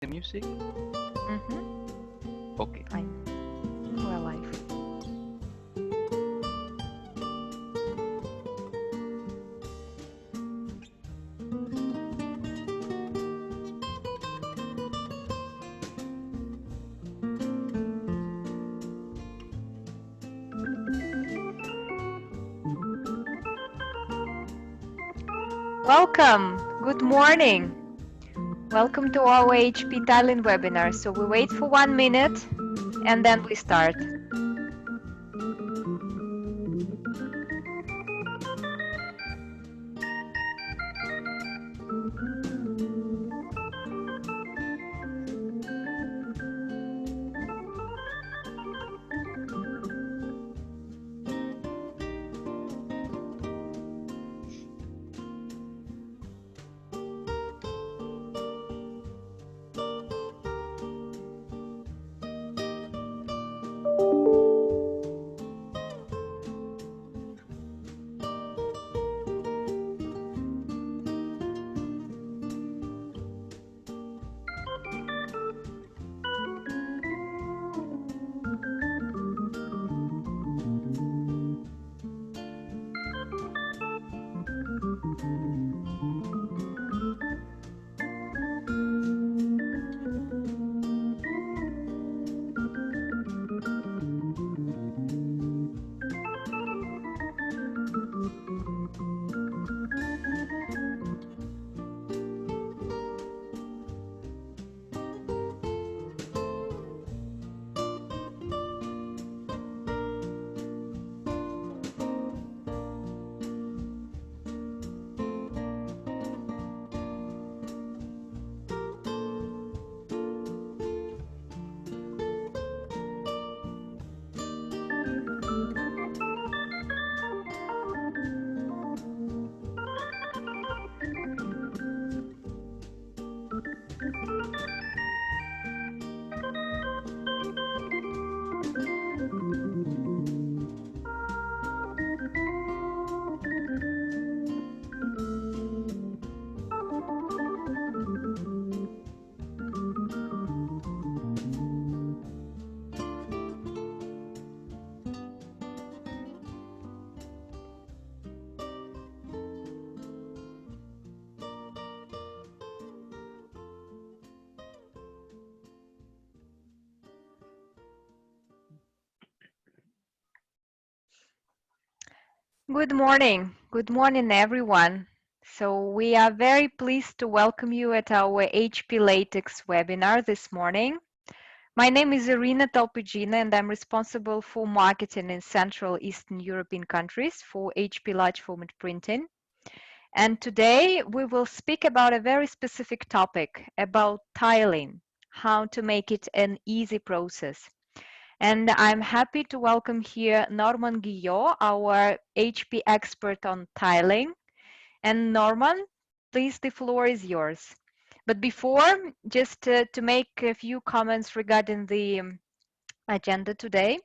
The music? Mm-hmm. Okay. Fine. We're live. Welcome. Good morning. Welcome to our HP Thailand webinar. So we wait for 1 minute and then we start. Good morning. Good morning, everyone. So we are very pleased to welcome you at our HP Latex webinar this morning. My name is Irina Talpigina and I'm responsible for marketing in Central Eastern European countries for HP large format printing. And today we will speak about a very specific topic about tiling, how to make it an easy process. And I'm happy to welcome here Norman Guillot, our HP expert on tiling. And Norman, please, the floor is yours. But before, just to make a few comments regarding the agenda today.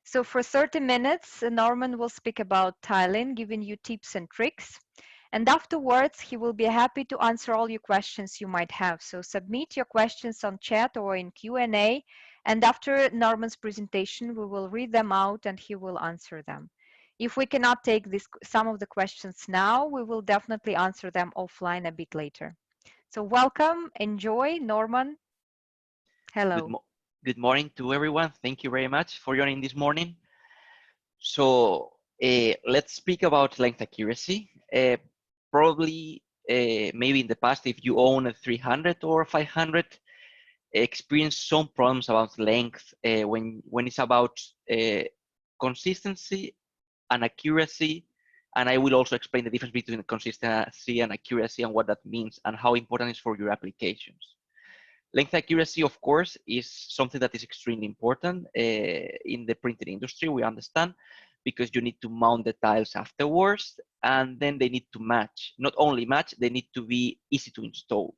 So for 30 minutes, Norman will speak about tiling, giving you tips and tricks. And afterwards, he will be happy to answer all your questions you might have. So submit your questions on chat or in Q&A. And after Norman's presentation, we will read them out and he will answer them. If we cannot take some of the questions now, we will definitely answer them offline a bit later. So welcome, enjoy, Norman. Good, Hello. mo Good morning to everyone. Thank you very much for joining this morning. So let's speak about length accuracy. Probably, maybe in the past, if you own a 300 or 500, experience some problems about length when it's about consistency and accuracy. And I will also explain the difference between consistency and accuracy and what that means and how important it is for your applications. Length accuracy, of course, is something that is extremely important in the printing industry, we understand, because you need to mount the tiles afterwards, and then they need to match. Not only match, they need to be easy to install.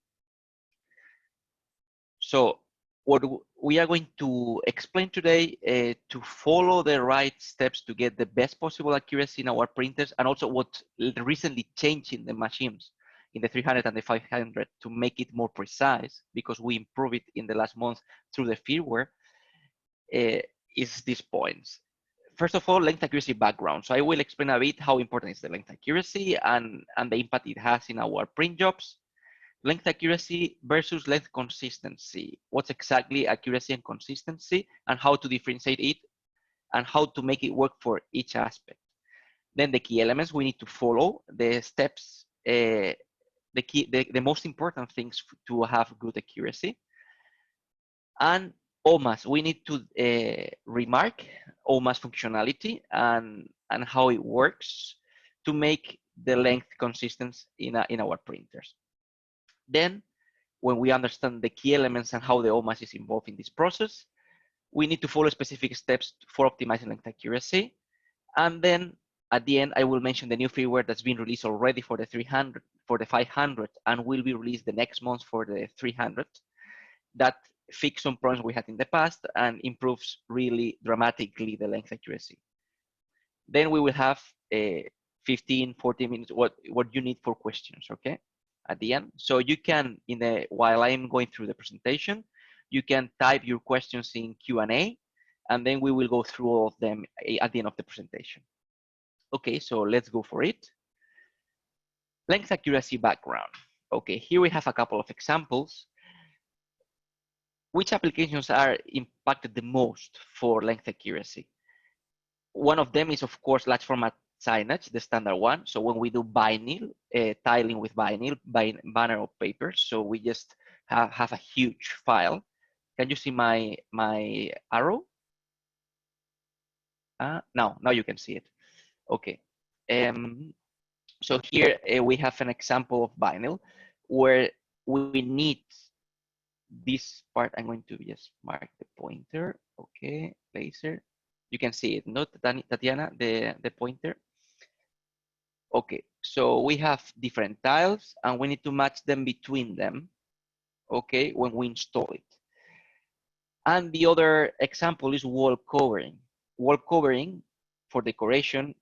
So what we are going to explain today to follow the right steps to get the best possible accuracy in our printers, and also what recently changed in the machines in the 300 and the 500 to make it more precise, because we improve it in the last month through the firmware, is these points. First of all, length accuracy background. So I will explain a bit how important is the length accuracy and the impact it has in our print jobs. Length accuracy versus length consistency. What's exactly accuracy and consistency, and how to differentiate it, and how to make it work for each aspect. Then the key elements we need to follow, the steps, the most important things to have good accuracy. And OMAS, we need to remark OMAS functionality and how it works to make the length consistent in our printers. Then, when we understand the key elements and how the OMAS is involved in this process, we need to follow specific steps for optimizing length accuracy. And then at the end, I will mention the new firmware that's been released already for the 300, for the 500, and will be released the next month for the 300. That fix some problems we had in the past and improves really dramatically the length accuracy. Then we will have 15, 40 minutes, what you need for questions, okay, at the end. So you can, while I'm going through the presentation, you can type your questions in Q&A, and then we will go through all of them at the end of the presentation. Okay, so let's go for it. Length accuracy background. Okay, here we have a couple of examples. Which applications are impacted the most for length accuracy? One of them is, of course, large format signage, the standard one. So when we do vinyl, tiling with vinyl, banner or paper, so we just have a huge file. Can you see my arrow? Now you can see it. Okay. So here we have an example of vinyl where we need this part. I'm going to just mark the pointer. Okay, laser. You can see it, not Tatiana, the pointer. Okay, so we have different tiles and we need to match them between them, okay, when we install it. And the other example is wall covering. Wall covering for decoration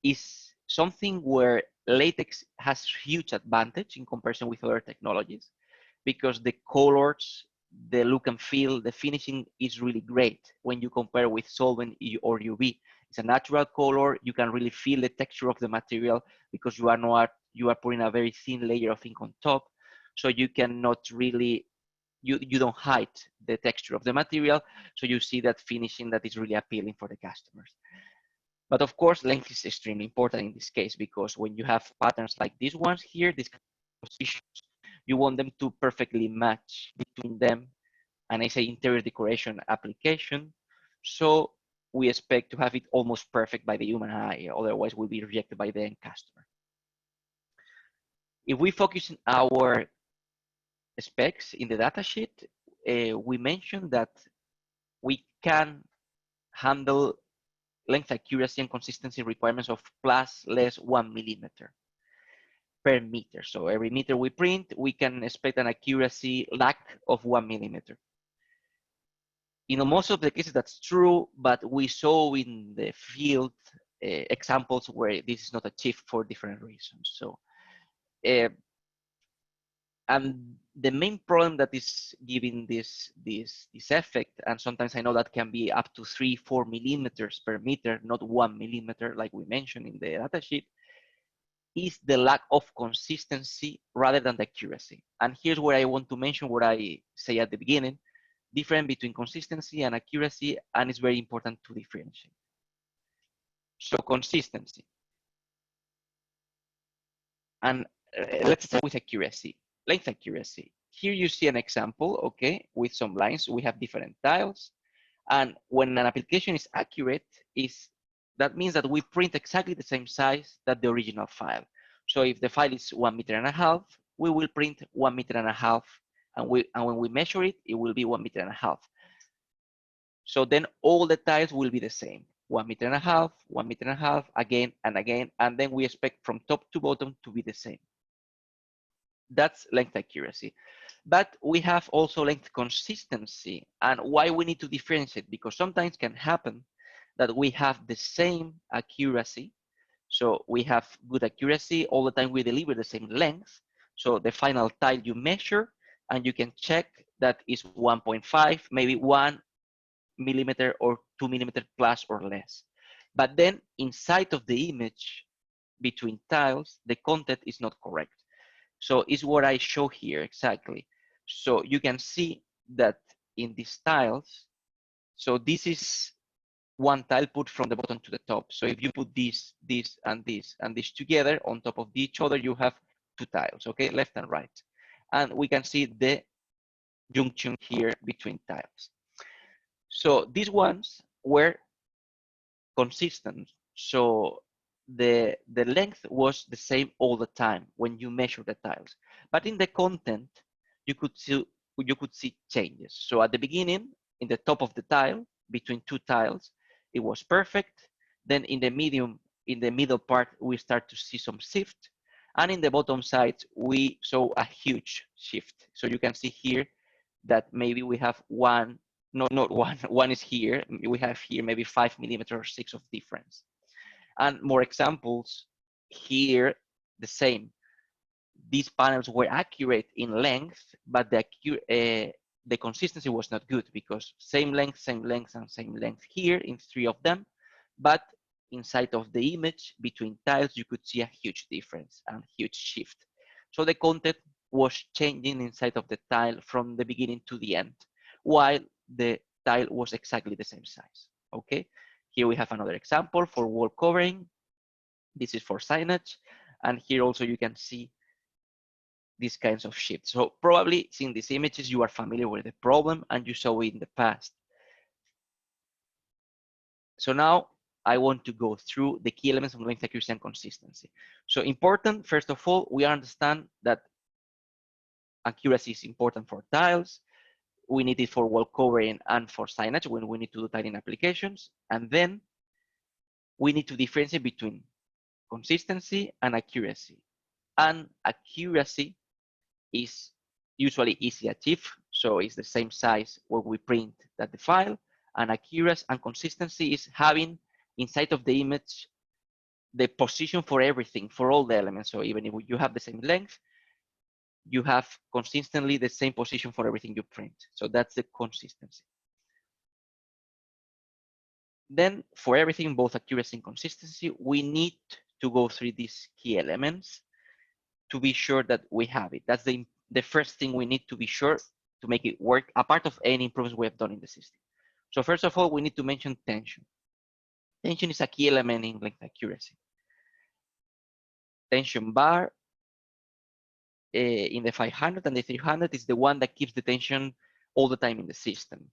is something where latex has huge advantage in comparison with other technologies, because the colors, the look and feel, the finishing is really great when you compare with solvent or UV. It's a natural color. You can really feel the texture of the material because you are putting a very thin layer of ink on top. So you cannot really, you don't hide the texture of the material. So you see that finishing that is really appealing for the customers. But of course, length is extremely important in this case, because when you have patterns like these ones here, these positions, you want them to perfectly match between them, and I say interior decoration application. So we expect to have it almost perfect by the human eye, otherwise we'll be rejected by the end customer. If we focus on our specs in the datasheet, we mentioned that we can handle length accuracy and consistency requirements of plus less 1 millimeter per meter. So every meter we print, we can expect an accuracy lack of 1 millimeter. In most of the cases, that's true, but we saw in the field examples where this is not achieved for different reasons. So, and the main problem that is giving this effect, and sometimes I know that can be up to 3-4 millimeters per meter, not 1 millimeter like we mentioned in the datasheet, is the lack of consistency rather than the accuracy. And here's where I want to mention what I say at the beginning, difference between consistency and accuracy, and it's very important to differentiate. So consistency. And let's start with accuracy. Length accuracy. Here you see an example, okay, with some lines. We have different tiles. And when an application is accurate, that means that we print exactly the same size that the original file. So if the file is 1.5 meters, we will print 1.5 meters, and when we measure it, it will be 1.5 meters. So then all the tiles will be the same, 1.5 meters, 1.5 meters, again and again, and then we expect from top to bottom to be the same. That's length accuracy. But we have also length consistency, and why we need to differentiate, because sometimes can happen that we have the same accuracy. So we have good accuracy all the time, we deliver the same length, So the final tile you measure, and you can check that is 1.5, maybe 1 millimeter or 2 millimeter plus or less. But then inside of the image between tiles, the content is not correct. So it's what I show here exactly. So you can see that in these tiles, so this is one tile put from the bottom to the top. So if you put this, this, and this together on top of each other, you have two tiles, okay, left and right. And we can see the junction here between tiles. So these ones were consistent. So the length was the same all the time when you measure the tiles. But in the content, you could see changes. So at the beginning, in the top of the tile, between two tiles, it was perfect. Then in the middle part, we start to see some shift. And in the bottom side, we saw a huge shift. So you can see here that maybe we have one, no, not one, one is here. We have here maybe 5 millimeter or 6 of difference. And more examples here, the same. These panels were accurate in length, but the consistency was not good because same length, and same length here in 3 of them. But inside of the image between tiles, you could see a huge difference and huge shift. So the content was changing inside of the tile from the beginning to the end, while the tile was exactly the same size. Okay, here we have another example for wall covering. This is for signage, and here also you can see these kinds of shifts. So probably seeing these images, you are familiar with the problem and you saw it in the past. So now I want to go through the key elements of length, accuracy, and consistency. So important, first of all, we understand that accuracy is important for tiles. We need it for wall covering and for signage when we need to do tiling applications. And then we need to differentiate between consistency and accuracy. And accuracy is usually easy to achieve. So it's the same size when we print that the file. And accuracy and consistency is having inside of the image the position for everything, for all the elements. So even if you have the same length, you have consistently the same position for everything you print. So that's the consistency. Then for everything, both accuracy and consistency, we need to go through these key elements to be sure that we have it. That's the first thing we need to be sure to make it work, a part of any improvements we have done in the system. So first of all, we need to mention tension. Tension is a key element in length accuracy. Tension bar in the 500 and the 300 is the one that keeps the tension all the time in the system.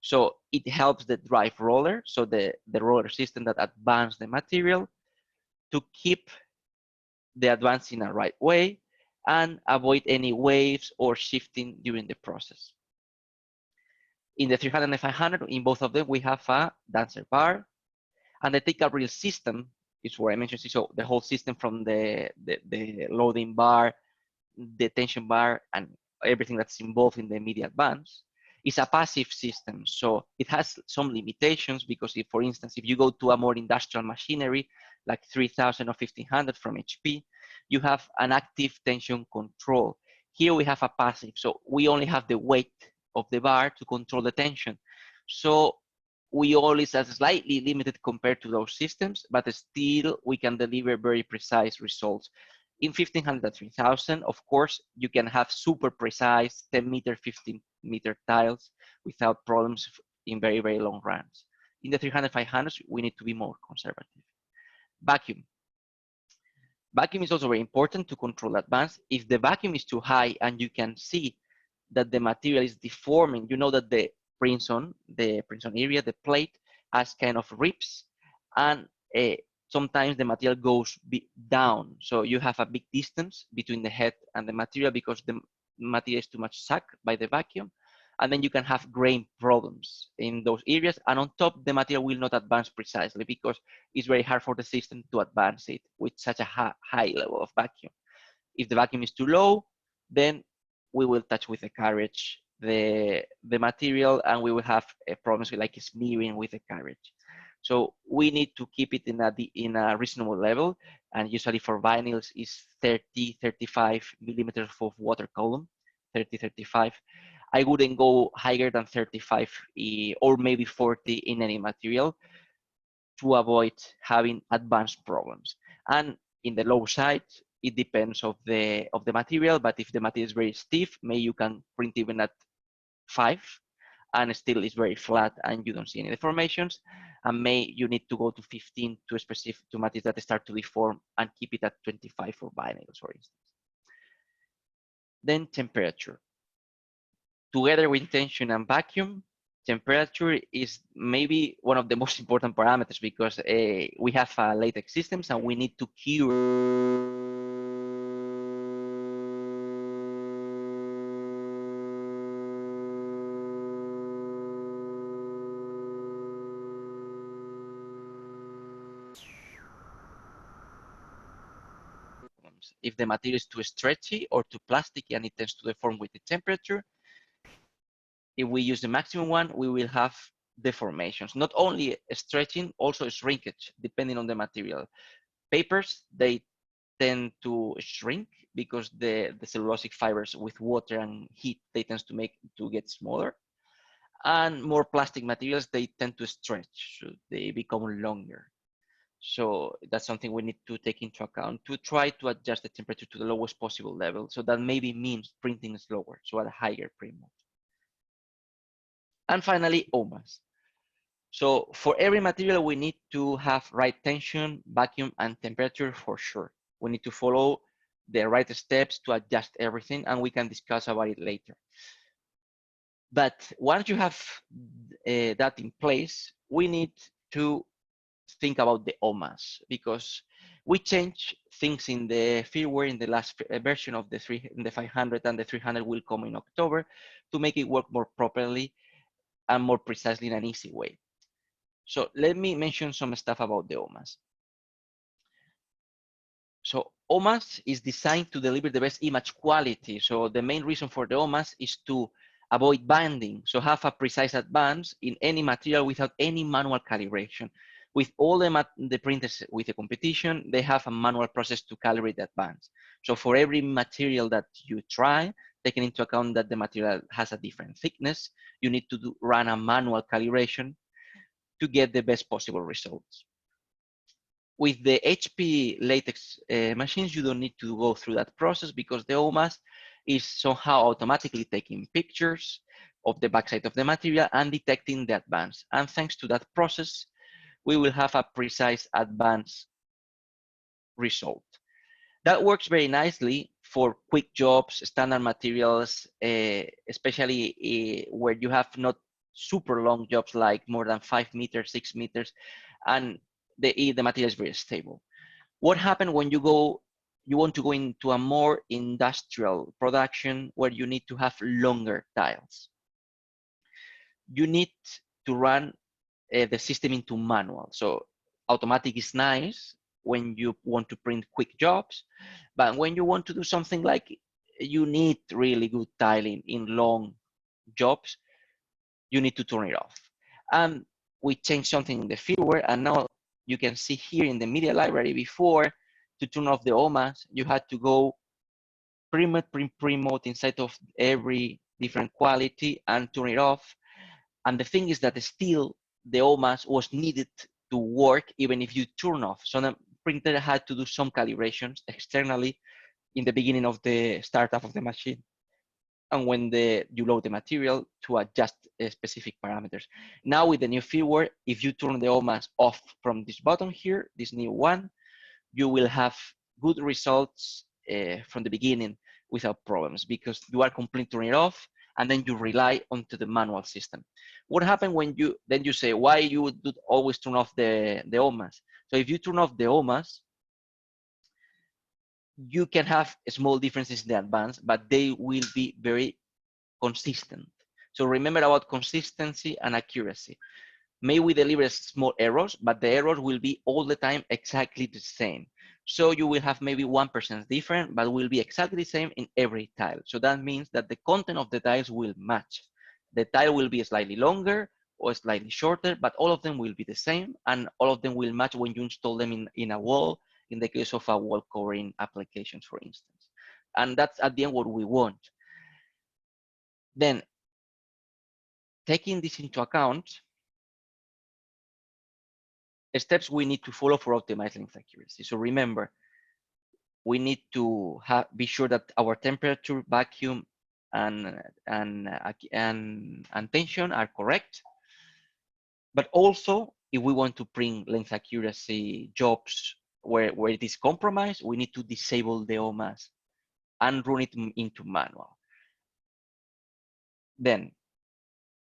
So it helps the drive roller, so the roller system that advances the material, to keep the advance in a right way and avoid any waves or shifting during the process. In the 300 and 500, in both of them, we have a dancer bar, and the take-up reel system is where I mentioned, so the whole system from the loading bar, the tension bar, and everything that's involved in the media advance is a passive system. So it has some limitations because if, for instance, if you go to a more industrial machinery, like 3000 or 1500 from HP, you have an active tension control. Here we have a passive, so we only have the weight of the bar to control the tension. So we always are slightly limited compared to those systems, but still we can deliver very precise results. In 1500 3000, of course, you can have super precise 10 meter, 15 meter tiles without problems in very, very long runs. In the 300 500, we need to be more conservative. Vacuum. Vacuum is also very important to control advance. If the vacuum is too high and you can see that the material is deforming, you know that the print on area, the plate, has kind of rips, and sometimes the material goes down. So you have a big distance between the head and the material because the material is too much sucked by the vacuum. And then you can have grain problems in those areas. And on top, the material will not advance precisely because it's very hard for the system to advance it with such a high level of vacuum. If the vacuum is too low, then we will touch with the carriage the material, and we will have problems with like smearing with the carriage. So we need to keep it in a reasonable level. And usually for vinyls is 30, 35 millimeters of water column, 30, 35. I wouldn't go higher than 35 or maybe 40 in any material to avoid having advanced problems. And in the low side, it depends of the material, but if the material is very stiff, maybe you can print even at 5 and still is very flat and you don't see any deformations. And may you need to go to 15 to specific to materials that start to deform and keep it at 25 for vinyls, for instance. Then temperature. Together with tension and vacuum, temperature is maybe one of the most important parameters because we have latex systems and we need to cure if the material is too stretchy or too plasticky and it tends to deform with the temperature. If we use the maximum one, we will have deformations, not only stretching, also shrinkage, depending on the material. Papers, they tend to shrink because the cellulosic fibers with water and heat, they tend to get smaller. And more plastic materials, they tend to stretch, so they become longer. So that's something we need to take into account to try to adjust the temperature to the lowest possible level. So that maybe means printing slower, so at a higher print mode. And finally, OMAS. So for every material, we need to have right tension, vacuum, and temperature for sure. We need to follow the right steps to adjust everything, and we can discuss about it later. But once you have that in place, we need to think about the OMAS because we change things in the firmware in the last version of the 500, and the 300 will come in October to make it work more properly and more precisely in an easy way. So let me mention some stuff about the OMAS. So OMAS is designed to deliver the best image quality. So the main reason for the OMAS is to avoid binding. So have a precise advance in any material without any manual calibration. With all the printers with the competition, they have a manual process to calibrate the advance. So for every material that you try, taking into account that the material has a different thickness, you need to run a manual calibration to get the best possible results. With the HP latex machines, you don't need to go through that process because the OMAS is somehow automatically taking pictures of the backside of the material and detecting the advance. And thanks to that process, we will have a precise advance result. That works very nicely for quick jobs, standard materials, especially where you have not super long jobs like more than 5 meters, 6 meters, and the material is very stable. What happens when you want to go into a more industrial production where you need to have longer tiles? You need to run the system into manual. So automatic is nice when you want to print quick jobs, but when you want to do something like you need really good tiling in long jobs, you need to turn it off. And we changed something in the firmware, and now you can see here in the media library before, to turn off the OMAS, you had to go print mode inside of every different quality and turn it off. And the thing is that still the OMAS was needed to work even if you turn off. So the printer had to do some calibrations externally in the beginning of the startup of the machine and when you load the material to adjust specific parameters. Now with the new firmware, if you turn the OMAS off from this button here, this new one, you will have good results from the beginning without problems because you are completely turning it off and then you rely onto the manual system. What happens when you say why you would always turn off the OMAS? So if you turn off the OMAS, you can have small differences in the advance, but they will be very consistent. So remember about consistency and accuracy. May we deliver small errors, but the errors will be all the time exactly the same. So you will have maybe 1% different, but will be exactly the same in every tile. So that means that the content of the tiles will match. The tile will be slightly longer, or slightly shorter, but all of them will be the same, and all of them will match when you install them in a wall, in the case of a wall covering applications, for instance. And that's at the end what we want. Then, taking this into account, steps we need to follow for optimized length accuracy. So remember, we need to be sure that our temperature, vacuum, and tension are correct. But also, if we want to bring length accuracy jobs where it is compromised, we need to disable the OMAS and run it into manual. Then,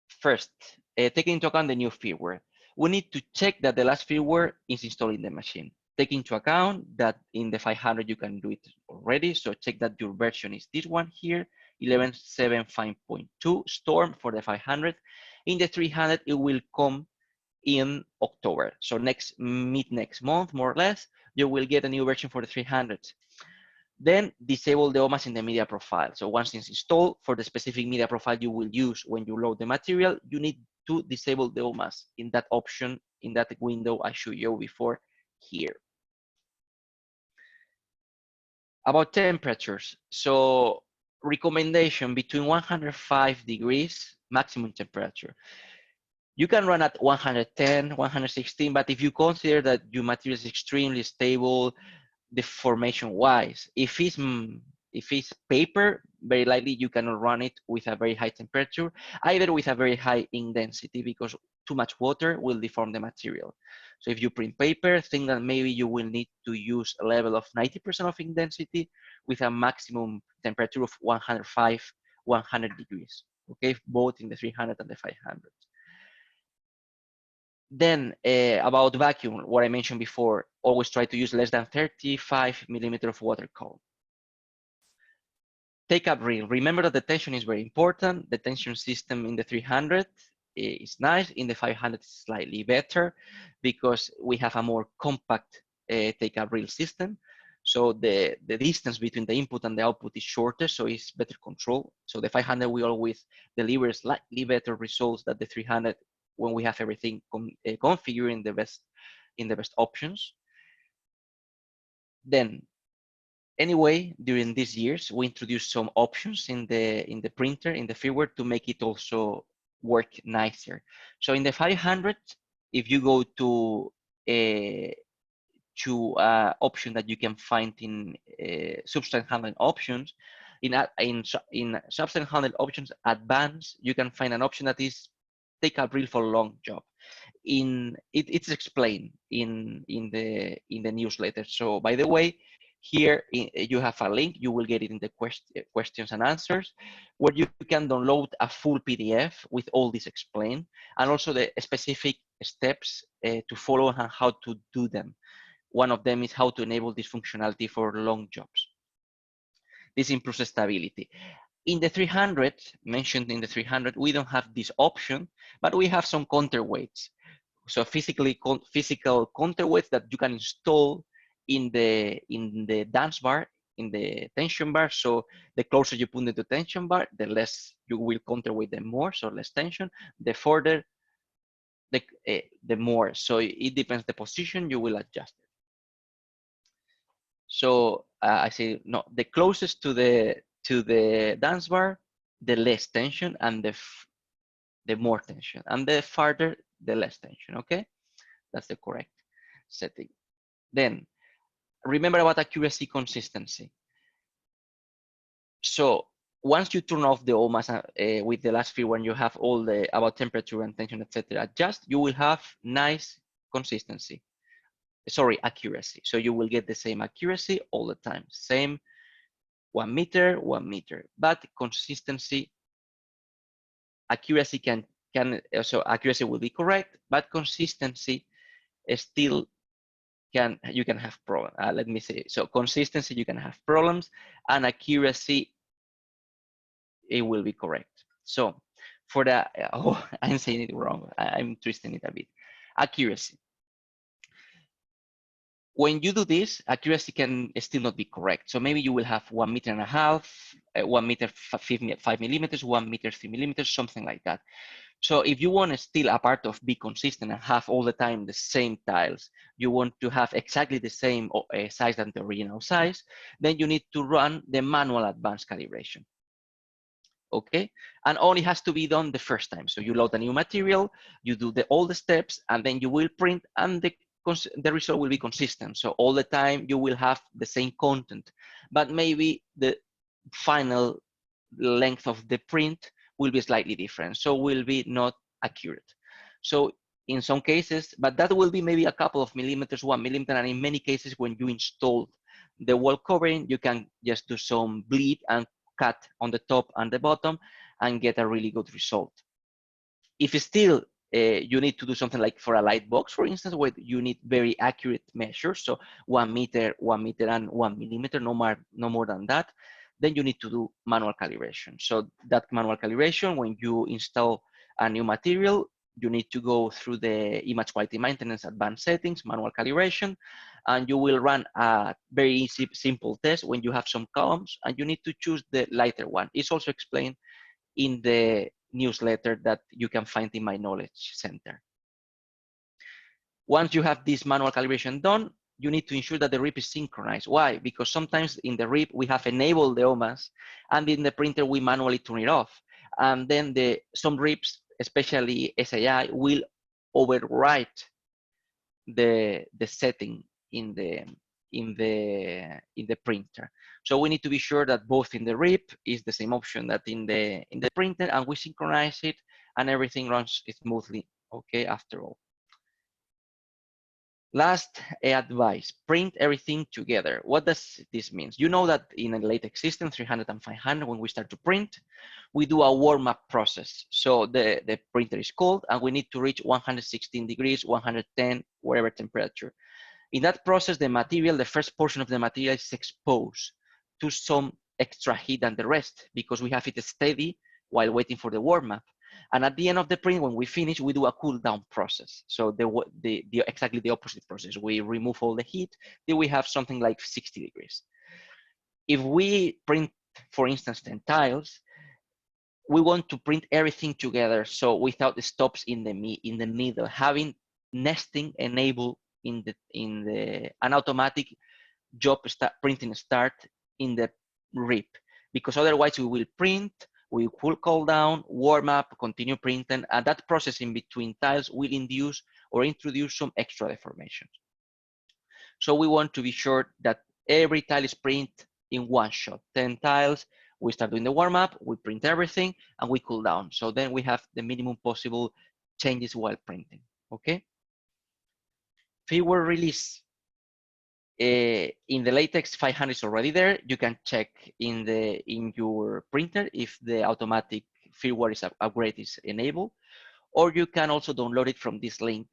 first, taking into account the new firmware, we need to check that the last firmware is installed in the machine. Take into account that in the 500 you can do it already, so check that your version is this one here, 11.7.5.2 Storm for the 500. In the 300, it will come in October. So mid next month, more or less, you will get a new version for the 300. Then disable the OMAS in the media profile. So once it's installed, for the specific media profile you will use when you load the material, you need to disable the OMAS in that option, in that window I showed you before here. About temperatures. So recommendation between 105 degrees maximum temperature. You can run at 110, 116, but if you consider that your material is extremely stable, deformation wise, if it's paper, very likely you cannot run it with a very high temperature, either with a very high ink density, because too much water will deform the material. So if you print paper, think that maybe you will need to use a level of 90% of ink density with a maximum temperature of 105, 100 degrees, okay, both in the 300 and the 500. Then about vacuum, what I mentioned before, always try to use less than 35 millimeters of water column. Take up reel. Remember that the tension is very important. The tension system in the 300 is nice. In the 500 is slightly better because we have a more compact take up reel system. So the distance between the input and the output is shorter, so it's better control. So the 500 will always deliver slightly better results than the 300 when we have everything configured in the best options. Then, anyway, during these years, we introduced some options in the printer, in the firmware, to make it also work nicer. So in the 500, if you go to option that you can find in substance handling options, in substance handling options advanced, you can find an option that is take a reel for long job. It's explained in the newsletter. So by the way, here you have a link. You will get it in the questions and answers, where you can download a full PDF with all this explained, and also the specific steps to follow and how to do them. One of them is how to enable this functionality for long jobs. This improves stability. In the 300, mentioned in the 300, we don't have this option, but we have some counterweights. So physical counterweights that you can install in the dance bar, in the tension bar. So the closer you put the tension bar, the less you will counterweight them more, so less tension. The further, the more. So it depends the position, you will adjust it. So I say no, the closest to the dance bar, the less tension, and the more tension, and the farther, the less tension. Okay, that's the correct setting. Then remember about accuracy consistency. So once you turn off the OMAS with the last firmware, when you have all the about temperature and tension, etc., adjust, you will have nice consistency. Sorry, accuracy. So you will get the same accuracy all the time. Same 1 meter, 1 meter. But consistency, accuracy so accuracy will be correct, but consistency still you can have problems. Let me say, so consistency, you can have problems, and accuracy, it will be correct. So for the, oh, I'm saying it wrong. I'm twisting it a bit. Accuracy. When you do this, accuracy can still not be correct. So maybe you will have 1.5 meters, 1 meter 5 millimeters, 1 meter 3 millimeters, something like that. So if you want to still a part of be consistent and have all the time the same tiles, you want to have exactly the same size than the original size, then you need to run the manual advanced calibration. Okay, and only has to be done the first time. So you load a new material, you do all the steps, and then you will print, and the result will be consistent. So all the time you will have the same content, but maybe the final length of the print will be slightly different, so will be not accurate. So in some cases, but that will be maybe a couple of millimeters, 1 millimeter, and in many cases when you install the wall covering, you can just do some bleed and cut on the top and the bottom and get a really good result. If still you need to do something like for a light box, for instance, where you need very accurate measures, so 1 meter, 1 meter and 1 millimeter, no more than that, then you need to do manual calibration. So that manual calibration, when you install a new material, you need to go through the image quality maintenance advanced settings, manual calibration, and you will run a very easy, simple test when you have some columns, and you need to choose the lighter one. It's also explained in the newsletter that you can find in my knowledge center. Once you have this manual calibration done, you need to ensure that the RIP is synchronized. Why? Because sometimes in the RIP we have enabled the OMAS, and in the printer we manually turn it off. And then some RIPs, especially SAI, will overwrite the setting in the printer. So we need to be sure that both in the RIP is the same option that in the printer, and we synchronize it, and everything runs smoothly. Okay, after all. Last advice, print everything together. What does this mean? You know that in a Latex system, 300 and 500, when we start to print, we do a warm-up process. So the printer is cold, and we need to reach 116 degrees, 110, whatever temperature. In that process, the material, the first portion of the material is exposed to some extra heat than the rest, because we have it steady while waiting for the warm-up. And at the end of the print, when we finish, we do a cool down process. So exactly the opposite process. We remove all the heat, then we have something like 60 degrees. If we print, for instance, 10 tiles, we want to print everything together, so without the stops in the middle, having nesting enabled in an automatic printing start in the RIP, because otherwise we will print, we will cool down, warm up, continue printing, and that process in between tiles will induce or introduce some extra deformations. So we want to be sure that every tile is printed in one shot. 10 tiles, we start doing the warm up, we print everything, and we cool down. So then we have the minimum possible changes while printing. Okay. Firmware release. In the Latex 500 is already there. You can check in your printer if the automatic firmware upgrade is enabled, or you can also download it from this link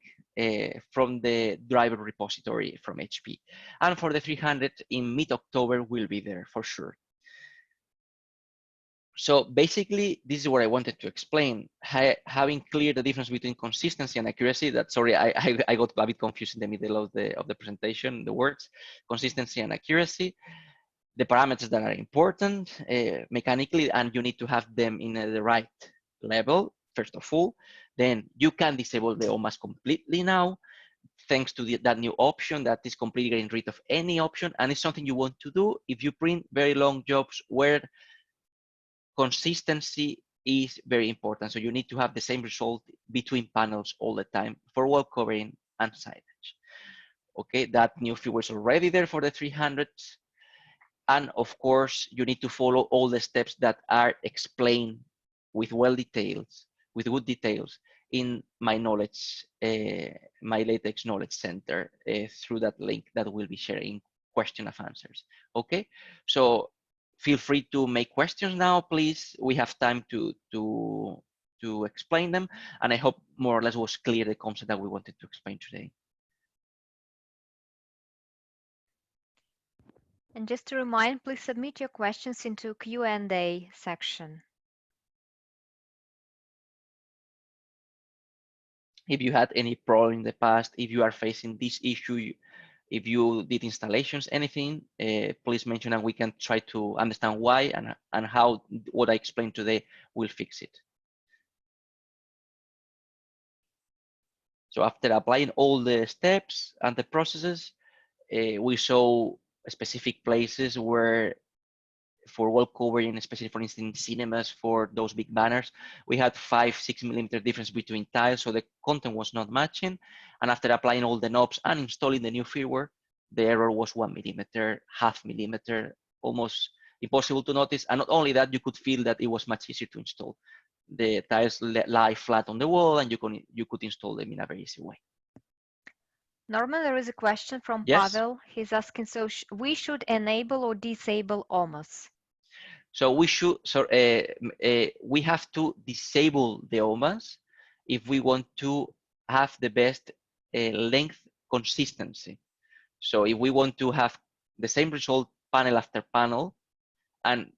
from the driver repository from HP. And for the 300 in mid-October will be there for sure. So basically, this is what I wanted to explain. Having clear the difference between consistency and accuracy. That, sorry, I got a bit confused in the middle of the presentation, the words, consistency and accuracy, the parameters that are important mechanically, and you need to have them in the right level, first of all. Then you can disable the OMAS completely now, thanks to that new option that is completely getting rid of any option, and it's something you want to do if you print very long jobs where consistency is very important. So you need to have the same result between panels all the time for wall covering and signage. Okay, that new firmware is already there for the 300s. And of course, you need to follow all the steps that are explained with good details in my my Latex Knowledge Center through that link that we'll be sharing question of answers. Okay, so feel free to make questions now, please. We have time to explain them, and I hope more or less was clear the concept that we wanted to explain today. And just to remind, please submit your questions into Q&A section. If you had any problem in the past, if you are facing this issue, if you did installations, anything, please mention, and we can try to understand why and how what I explained today will fix it. So after applying all the steps and the processes, we saw specific places where for wall covering, especially for instance cinemas, for those big banners, we had 5-6 millimeter difference between tiles, so the content was not matching. And after applying all the knobs and installing the new firmware, the error was 1 millimeter, half millimeter, almost impossible to notice. And not only that, you could feel that it was much easier to install. The tiles lie flat on the wall, and you could install them in a very easy way. Norman, there is a question from Yes. Pavel. He's asking, so we should enable or disable OMAs? So we have to disable the OMAs if we want to have the best length consistency. So if we want to have the same result panel after panel and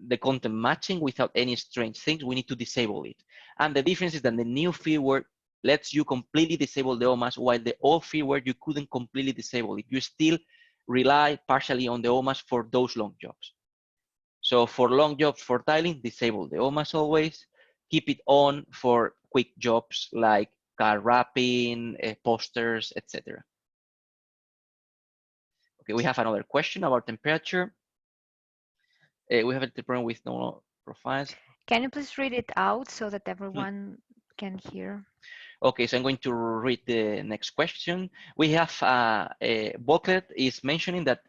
the content matching without any strange things, we need to disable it. And the difference is that the new firmware lets you completely disable the OMAs, while the old firmware, you couldn't completely disable it. You still rely partially on the OMAs for those long jobs. So for long jobs for tiling, disable the OMAs always. Keep it on for quick jobs like car wrapping, posters, etc. Okay, we have another question about temperature. We have a problem with no profiles. Can you please read it out so that everyone can hear? Okay, so I'm going to read the next question. We have a booklet is mentioning that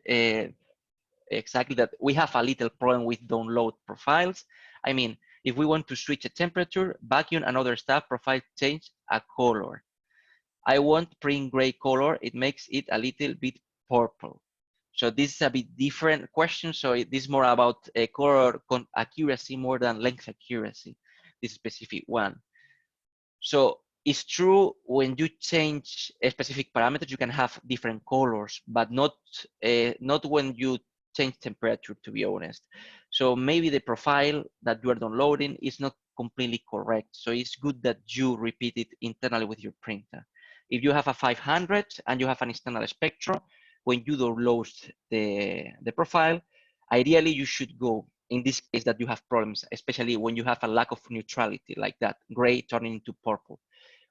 exactly that we have a little problem with download profiles. I mean, if we want to switch a temperature, vacuum and other stuff, profile change a color. I want print gray color. It makes it a little bit purple. So this is a bit different question. So this is more about color accuracy more than length accuracy, this specific one. So it's true when you change a specific parameters, you can have different colors, but not when you change temperature, to be honest. So maybe the profile that you are downloading is not completely correct. So it's good that you repeat it internally with your printer. If you have a 500 and you have an external spectrum, when you download the profile, ideally you should go, in this case that you have problems, especially when you have a lack of neutrality like that, gray turning into purple.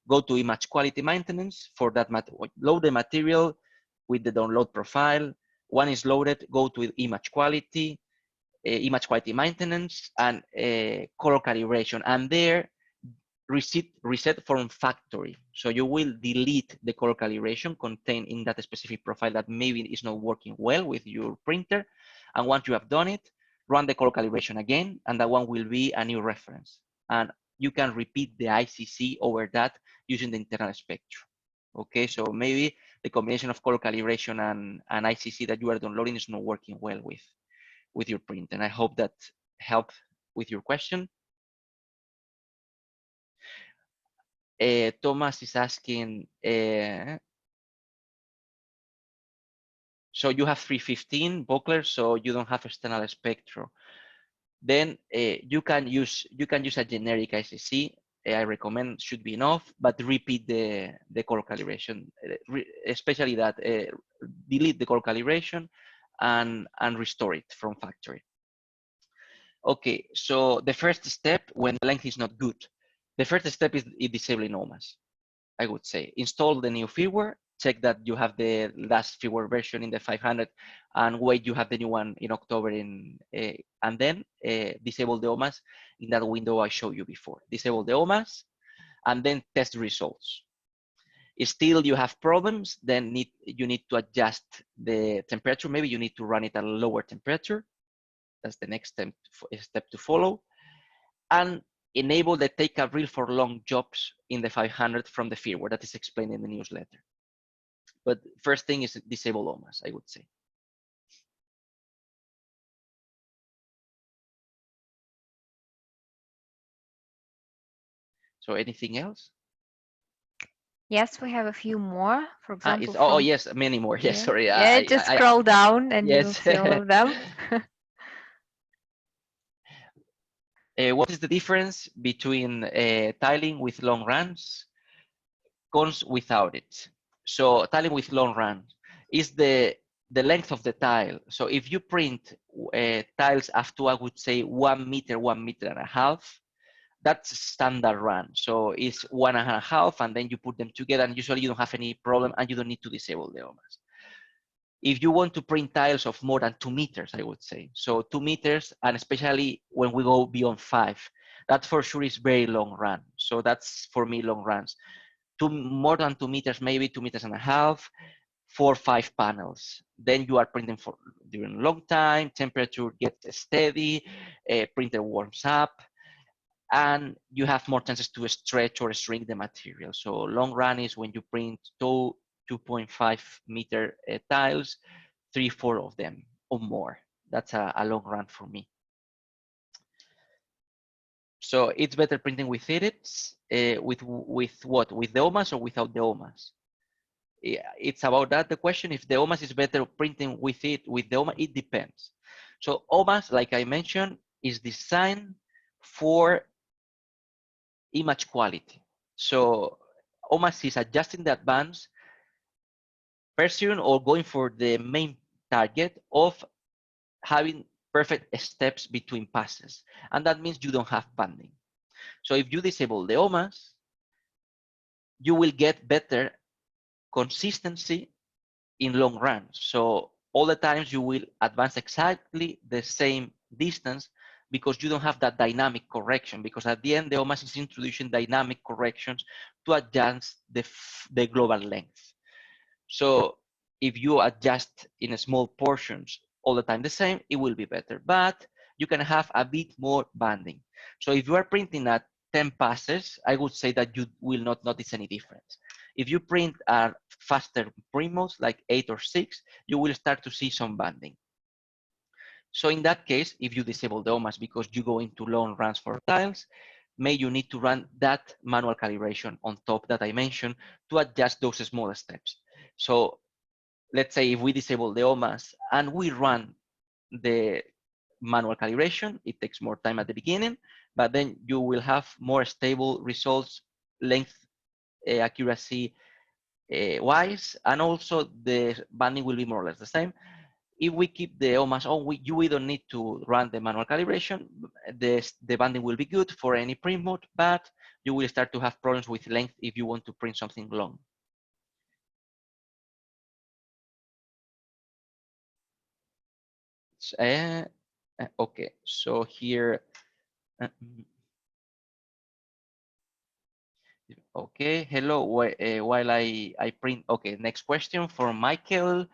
Go to image quality maintenance for that load the material with the download profile. One is loaded, go to image quality maintenance, and color calibration. And there, reset from factory. So you will delete the color calibration contained in that specific profile that maybe is not working well with your printer. And once you have done it, run the color calibration again, and that one will be a new reference. And you can repeat the ICC over that using the internal spectrum. Okay, so maybe the combination of color calibration and ICC that you are downloading is not working well with your print. And I hope that helped with your question. Thomas is asking, so you have 315 bucklers, so you don't have external spectrum. Then you can use a generic ICC. I recommend should be enough, but repeat the color calibration, especially that delete the color calibration and restore it from factory. Okay, so the first step when the length is not good, the first step is disabling OMAs. I would say install the new firmware, check that you have the last firmware version in the 500, and wait you have the new one in October, and then disable the OMAs in that window I showed you before. Disable the OMAs and then test results. If still you have problems, then you need to adjust the temperature. Maybe you need to run it at a lower temperature. That's the next step to follow. And enable the take a reel for long jobs in the 500 from the firmware that is explained in the newsletter. But first thing is disable OMAs, I would say. So anything else? Yes, we have a few more. For example, Oh yes, many more. Yes, yeah. sorry. Yeah, just scroll down and yes. you'll see all of them. What is the difference between tiling with long runs, cons without it? So tiling with long runs is the length of the tile. So if you print tiles up to, I would say, 1 meter, 1.5 meters, that's standard run. So it's 1.5, and then you put them together, and usually you don't have any problem, and you don't need to disable the OMAS. If you want to print tiles of more than 2 meters, I would say. So 2 meters, and especially when we go beyond 5, that for sure is very long run. So that's for me long runs. More than 2 meters, maybe 2.5 meters, 4 or 5 panels. Then you are printing for during a long time, temperature gets steady, printer warms up, and you have more chances to stretch or shrink the material. So long run is when you print 2.5 meter tiles, 3-4 of them or more. That's a long run for me. So it's better printing with edits, with what? With the OMAS or without the OMAS? It's about that the question. If the OMAS is better printing with the OMAS, it depends. So OMAS, like I mentioned, is designed for image quality. So OMAS is adjusting the advance version or going for the main target of having perfect steps between passes. And that means you don't have banding. So if you disable the OMAS, you will get better consistency in long run. So all the times you will advance exactly the same distance because you don't have that dynamic correction, because at the end the OMAS is introducing dynamic corrections to adjust the global length. So if you adjust in small portions all the time the same, it will be better, but you can have a bit more banding. So if you are printing at 10 passes, I would say that you will not notice any difference. If you print at faster print modes like 8 or 6, you will start to see some banding. So in that case, if you disable the OMAS because you go into long runs for tiles, may you need to run that manual calibration on top that I mentioned to adjust those small steps. So let's say if we disable the OMAS and we run the manual calibration, it takes more time at the beginning, but then you will have more stable results, length, accuracy wise, and also the banding will be more or less the same. If we keep the OMAS on, we don't need to run the manual calibration. The banding will be good for any print mode, but you will start to have problems with length if you want to print something long. Okay, so here, okay, hello, while I print, okay, next question from Michael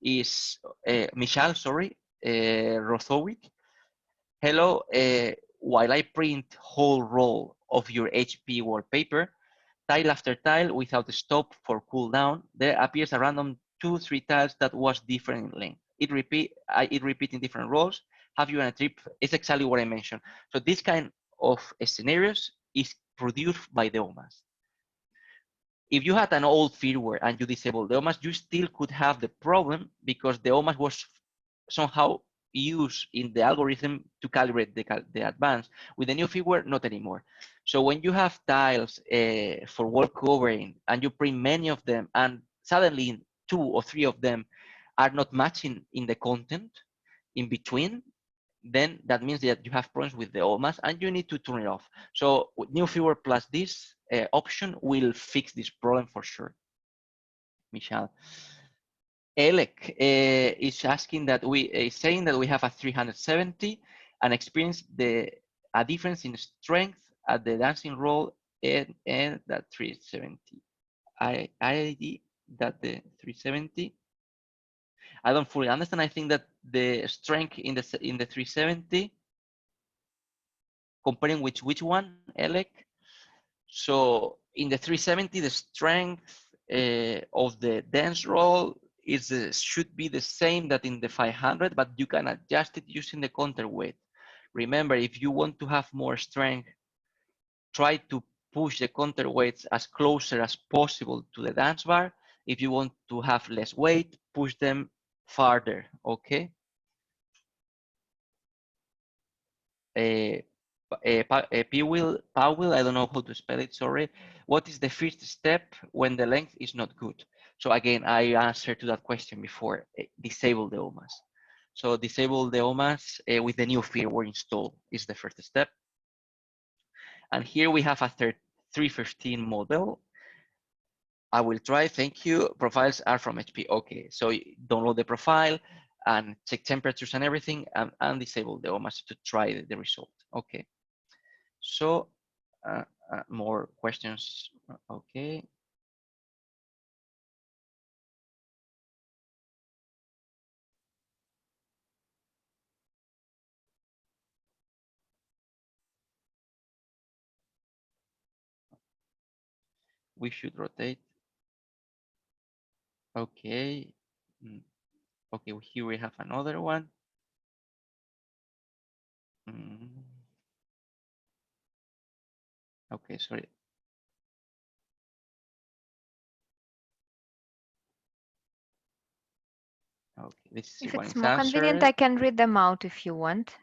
is, Michal, sorry, Rothowick. Hello, while I print whole roll of your HP wallpaper, tile after tile without a stop for cooldown, there appears a random 2-3 tiles that was different in length. It repeat in different rows. Have you on a trip? It's exactly what I mentioned. So this kind of scenarios is produced by the OMAS. If you had an old firmware and you disable the OMAS, you still could have the problem because the OMAS was somehow used in the algorithm to calibrate the advance. With the new firmware, not anymore. So when you have tiles for wall covering and you print many of them and suddenly 2 or 3 of them are not matching in the content in between, then that means that you have problems with the OMAS and you need to turn it off. So new firmware plus this option will fix this problem for sure. Michelle. Elec is asking that saying that we have a 370 and experience a difference in strength at the dancing roll and that 370. I that the 370. I don't fully understand. I think that the strength in the 370 comparing which one, Elec. So in the 370, the strength of the dance roll should be the same that in the 500, but you can adjust it using the counterweight. Remember, if you want to have more strength, try to push the counterweights as closer as possible to the dance bar. If you want to have less weight, push them farther, okay? Powell, I don't know how to spell it, sorry. What is the first step when the length is not good? So again, I answered to that question before, disable the OMAS. So disable the OMAS with the new firmware installed is the first step. And here we have a 315 model. I will try, thank you. Profiles are from HP. Okay, so download the profile and check temperatures and everything and disable the OMAS to try the result. Okay, so more questions. Okay. We should rotate. Okay. Okay, here we have another one. Okay, sorry. Okay, this If one it's is more convenient, answered. I can read them out if you want.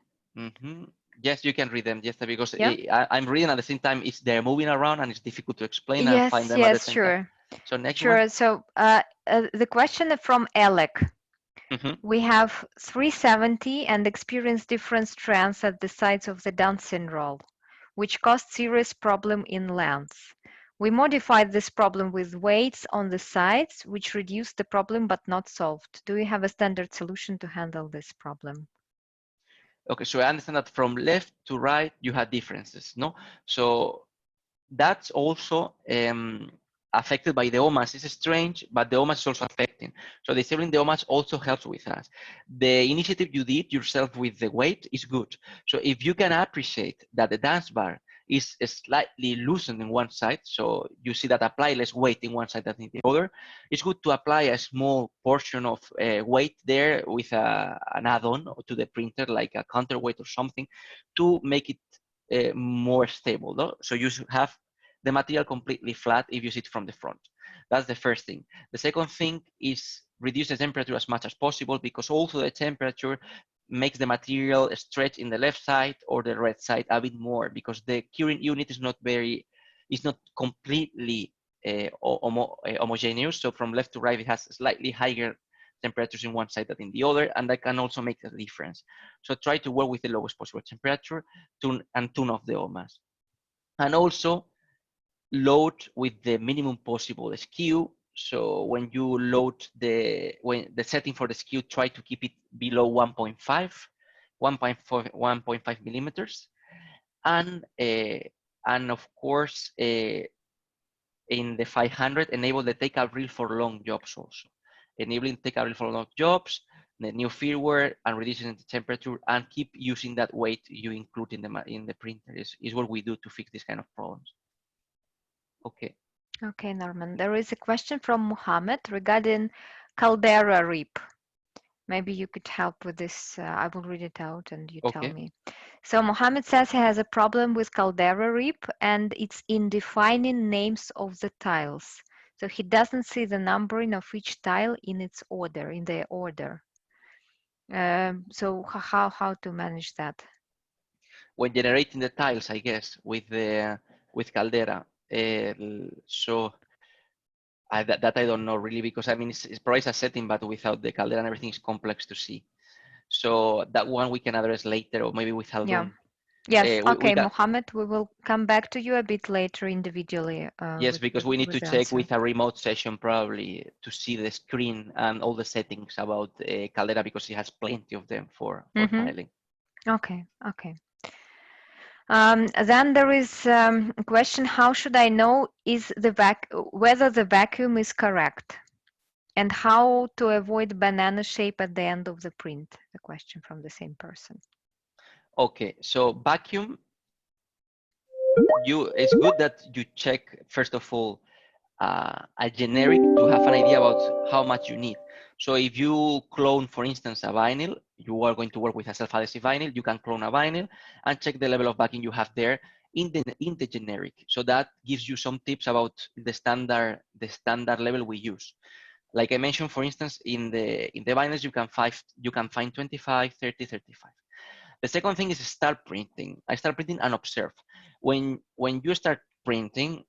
Yes, you can read them. Yes, because Yeah. I'm reading at the same time. They're moving around and it's difficult to explain and find Yes, them at the yes, same time. sure. So next one. Sure. So the question from Alec. We have 370 and experience different strands at the sides of the dancing roll, which caused serious problem in length. We modified this problem with weights on the sides, which reduced the problem but not solved. Do you have a standard solution to handle this problem? Okay, so I understand that from left to right you had differences, no? So that's also affected by the OMAS. It's strange, but the OMAS is also affecting. So disabling the OMAS also helps with us. The initiative you did yourself with the weight is good. So if you can appreciate that the dance bar is slightly loosened in one side, so you see that apply less weight in one side than in the other, it's good to apply a small portion of weight there with an add-on to the printer, like a counterweight or something, to make it more stable. No? So you should have the material completely flat if you see it from the front. That's the first thing. The second thing is reduce the temperature as much as possible, because also the temperature makes the material stretch in the left side or the right side a bit more, because the curing unit is not completely homogeneous. So from left to right, it has slightly higher temperatures in one side than in the other, and that can also make a difference. So try to work with the lowest possible temperature and tune off the OMAS. And also load with the minimum possible skew. So when you load when the setting for the skew, try to keep it below 1.5, 1.5 millimeters. And of course, in the 500, enable the take out reel for long jobs also. Enabling take out reel for long jobs, the new firmware, and reducing the temperature, and keep using that weight you include in the printer is what we do to fix this kind of problems. Okay. Okay, Norman. There is a question from Mohammed regarding caldera rip. Maybe you could help with this. I will read it out and you tell Okay. me. So Mohammed says he has a problem with caldera rip and it's in defining names of the tiles. So he doesn't see the numbering of each tile in its order, in their order. So how to manage that? When generating the tiles, I guess, with Caldera. So that I don't know really, because I mean it's probably a setting, but without the Caldera and everything is complex to see. So that one we can address later, or maybe with Yeah. Haldun. Yes. We Okay, can, Mohammed, we will come back to you a bit later individually yes, because we need with to the check answer. with a remote session probably to see the screen and all the settings about Caldera, because it has plenty of them for tiling. Okay. Okay. Then there is a question: how should I know whether the vacuum is correct, and how to avoid banana shape at the end of the print? A question from the same person. Okay, so vacuum, it's good that you check first of all a generic to have an idea about how much you need. So if you clone, for instance, a vinyl, you are going to work with a self-adhesive vinyl, you can clone a vinyl and check the level of backing you have there in the generic. So that gives you some tips about the standard level we use. Like I mentioned, for instance, in the vinyls, you can find 25, 30, 35. The second thing is start printing. I start printing and observe. When you start printing,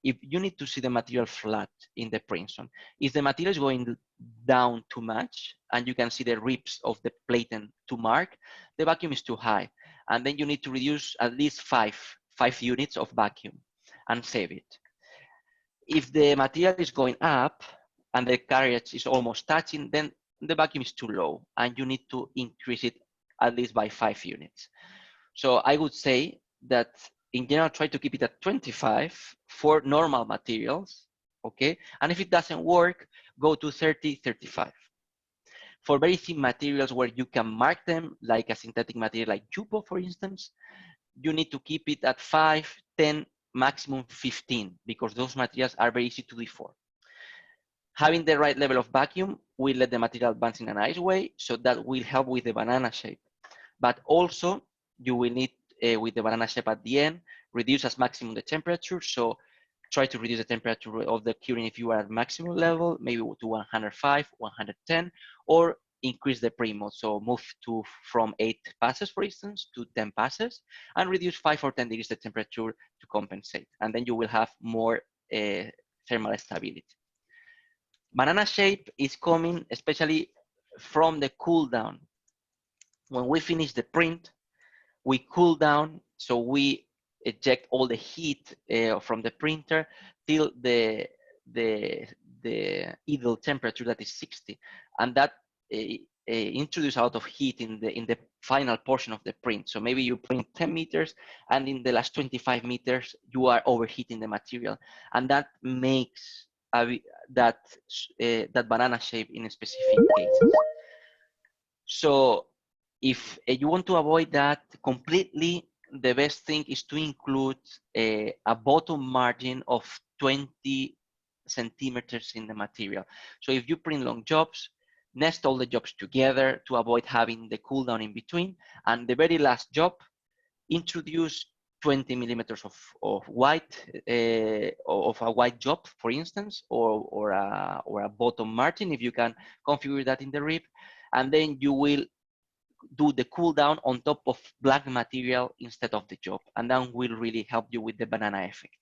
if you need to see the material flat in the print zone, if the material is going down too much and you can see the rips of the platen to mark, the vacuum is too high. And then you need to reduce at least 5 units of vacuum and save it. If the material is going up and the carriage is almost touching, then the vacuum is too low and you need to increase it at least by 5 units. So I would say that in general, try to keep it at 25 for normal materials, okay? And if it doesn't work, go to 30, 35. For very thin materials where you can mark them, like a synthetic material like Jupo, for instance, you need to keep it at 5, 10, maximum 15, because those materials are very easy to deform. Having the right level of vacuum will let the material advance in a nice way, so that will help with the banana shape. But also, you will need, with the banana shape at the end, reduce as maximum the temperature. So try to reduce the temperature of the curing if you are at maximum level, maybe to 105, 110, or increase the pre-mode. So move from 8 passes, for instance, to 10 passes, and reduce 5 or 10 degrees the temperature to compensate. And then you will have more thermal stability. Banana shape is coming especially from the cool down. When we finish the print, we cool down, so we eject all the heat from the printer till the ideal temperature, that is 60, and that introduce a lot of heat in the final portion of the print. So maybe you print 10 meters, and in the last 25 meters you are overheating the material, and that makes that banana shape in specific cases. So if you want to avoid that completely, the best thing is to include a bottom margin of 20 centimeters in the material. So if you print long jobs, nest all the jobs together to avoid having the cool down in between. And the very last job, introduce 20 millimeters of white, of a white job, for instance, or a bottom margin, if you can configure that in the rib. And then you will do the cool down on top of black material instead of the job, and that will really help you with the banana effect.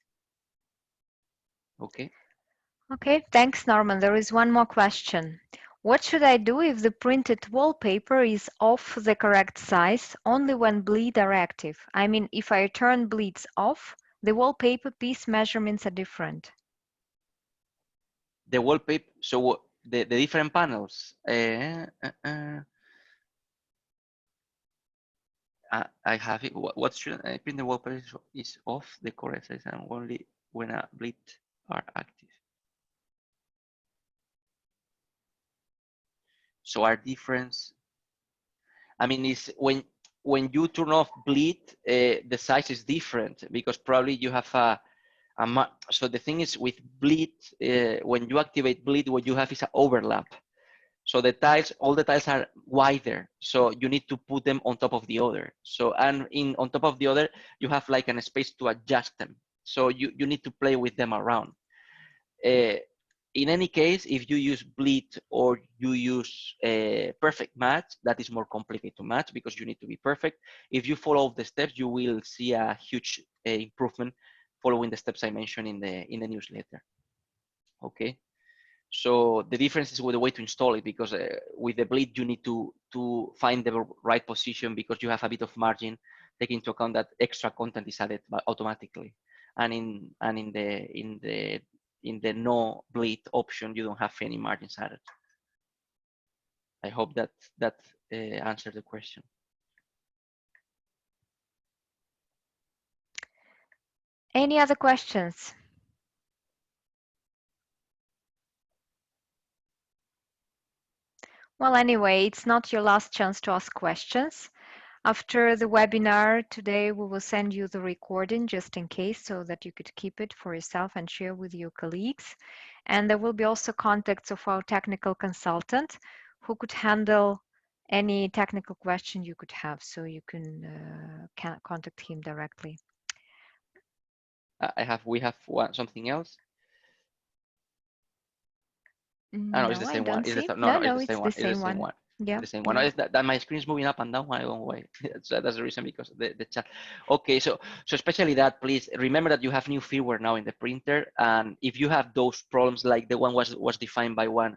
Okay. Okay, thanks, Norman. There is one more question. What should I do if the printed wallpaper is off the correct size only when bleeds are active? I mean, if I turn bleeds off, the wallpaper piece measurements are different. The wallpaper, so the different panels. I have it. What should I print? The wallpaper is off the correct size and only when a bleed are active. So our difference, I mean, is when you turn off bleed, the size is different because probably you have so the thing is with bleed, when you activate bleed, what you have is an overlap. So the tiles, all the tiles are wider. So you need to put them on top of the other. So, and on top of the other, you have like a space to adjust them. So you need to play with them around. In any case, if you use bleed or you use a perfect match, that is more complicated to match because you need to be perfect. If you follow the steps, you will see a huge improvement following the steps I mentioned in the newsletter. Okay. So the difference is with the way to install it, because with the bleed you need to find the right position because you have a bit of margin. Take into account that extra content is added automatically, and in the no bleed option you don't have any margins added. I hope that answered the question. Any other questions? Well, anyway, it's not your last chance to ask questions. After the webinar today, we will send you the recording just in case so that you could keep it for yourself and share with your colleagues. And there will be also contacts of our technical consultant who could handle any technical question you could have, so you can contact him directly. We have something else. No, it's the same I one. don't see. No, it's It's the same one. Yeah. The same one. No, it's that my screen is moving up and down. I don't way. So that's the reason, because the chat. Okay, so especially that, please remember that you have new firmware now in the printer, and if you have those problems like the one was defined by one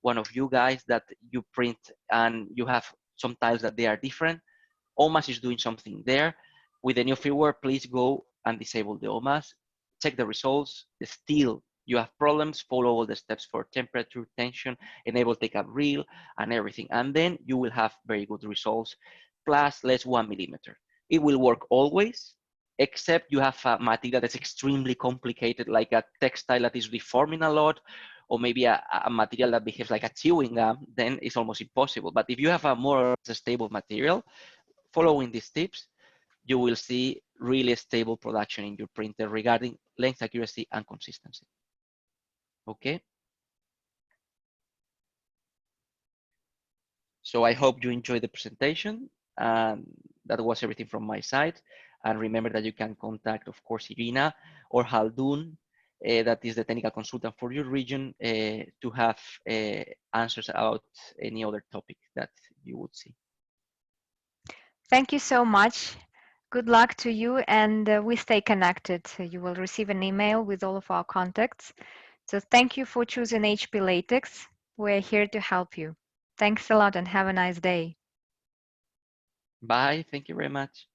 of you guys, that you print and you have some tiles that they are different, OMAS is doing something there. With the new firmware, please go and disable the OMAS, check the results. Still, you have problems, follow all the steps for temperature, tension, enable take up reel, and everything. And then you will have very good results, plus less 1 millimeter. It will work always, except you have a material that's extremely complicated, like a textile that is deforming a lot, or maybe a material that behaves like a chewing gum, then it's almost impossible. But if you have a more stable material, following these tips, you will see really stable production in your printer regarding length, accuracy, and consistency. Okay. So I hope you enjoyed the presentation, and that was everything from my side. And remember that you can contact, of course, Irina or Haldun, that is the technical consultant for your region, to have answers about any other topic that you would see. Thank you so much. Good luck to you, and we stay connected. You will receive an email with all of our contacts. So thank you for choosing HP Latex. We're here to help you. Thanks a lot and have a nice day. Bye. Thank you very much.